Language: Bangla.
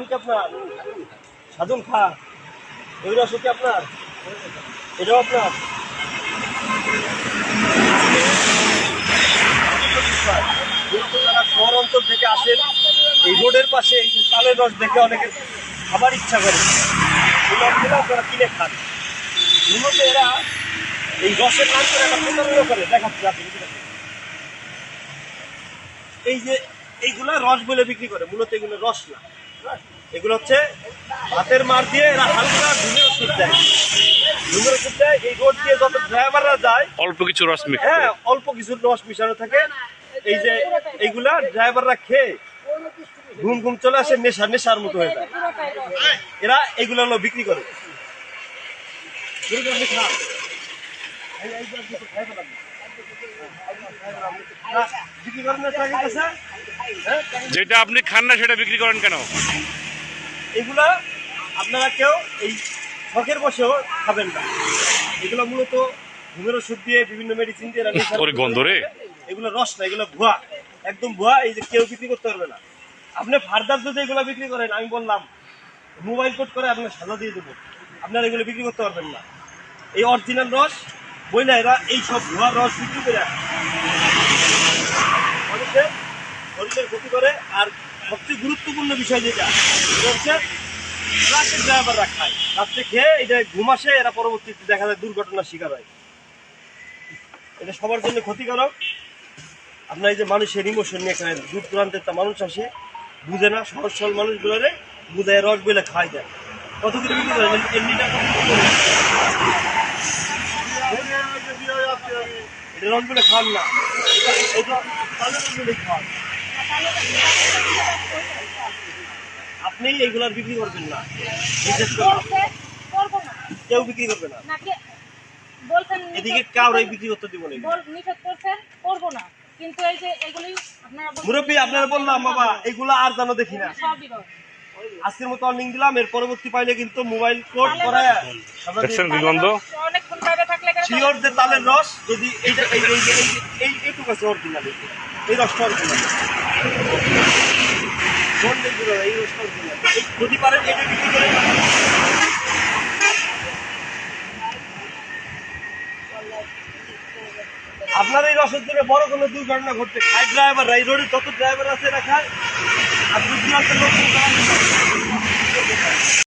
নাম কি আপনার? সাধন খা। ওই রস কি আপনার? এটাও আপনার? যারা শহর অঞ্চল থেকে আসেন এই রোডের পাশে এই যে তালের রস দেখে অনেকে খাবার ইচ্ছা করে, এই রসগুলো আপনারা কিনে খান। মূলত এরা এই রসের নাম করে একটা প্রতারণা করে দেখাচ্ছে আপনি। এই যে এইগুলা রস বলে বিক্রি করে, মূলত এগুলো রস না, এগুলো হচ্ছে হাতের মার দিয়ে এরা হালকা ঘুমের ওষুধ দেয়। ঘুমের ওষুধ দেয় এই রোড দিয়ে যত ড্রাইভাররা যায় অল্প কিছু রস মিক্স, হ্যাঁ অল্প কিছু রস মিশানো থাকে। এই যে এইগুলা ড্রাইভাররা খেয়ে ঘুম ঘুম চলে আসে, নেশার মতো হয়ে যায়। এরা এইগুলো হলো বিক্রি করে। যেটা আপনি খান না সেটা বিক্রি করেন কেন? এগুলা আপনারা কেউ এই শখের বসেও খাবেন না। এগুলো মূলত ঘুমের ওষুধ দিয়ে বিভিন্ন মেডিসিন দিয়ে গন্ধ রে, এগুলো রস না, এগুলো ভুয়া, একদম ভুয়া। এই যে কেউ বিক্রি করতে পারবে না। আপনি ফার্দার যদি এগুলো বিক্রি করেন, আমি বললাম মোবাইল কোড করে আপনার সাজা দিয়ে দেবো, আপনারা এগুলো বিক্রি করতে পারবেন না। এই অরিজিনাল রস বই না, এরা এই সব ভুয়া রস বিক্রি করে মানুষের শরীরের ক্ষতি করে। আর সবচেয়ে গুরুত্বপূর্ণ বিষয় যেটা হচ্ছে ট্রাকের ড্রাইভাররা খায়, রাত্রে খেয়ে এটা ঘুম আসে, এরা পরবর্তীতে দেখা যায় দুর্ঘটনার শিকার হয়। এটা সবার জন্য ক্ষতিকারক। আপনার এই যে মানুষের ইমোশন নিয়ে খায়, দূর দূরান্তের একটা মানুষ আসে বুঝে না, সহজ সরল মানুষগুলোরে বুঝে রস বলে খাই দেয়। কত কিছু বিক্রি করেন এমনিটা, এটা রস বলে খান না, এটা খান। আপনি এইগুলার বিক্রি করবেন না, বিশেষ করে কেউ বিক্রি করবে না। এদিকে কাউরাই বিক্রি করতে দিব না। মুরব্বী আপনারা বললাম বাবা এগুলা আর জানো দেখি না, আজকের মতো অর্নিং দিলাম। এর পরবর্তী পাইলে কিন্তু মোবাইল কোড করায় শিওর যে তালের রস, যদি এইটুকু আছে অরিজিনাল, এই রসটা অরিজিনাল, এই রসটা অরিজিনাল। যদি পারেন এটা বিক্রি করে আপনার এই রসের জন্য বড় কোনো দুর্ঘটনা ঘটতে খায় ড্রাইভাররা, এই রোডে যত ড্রাইভার আছে এরা খায়। আর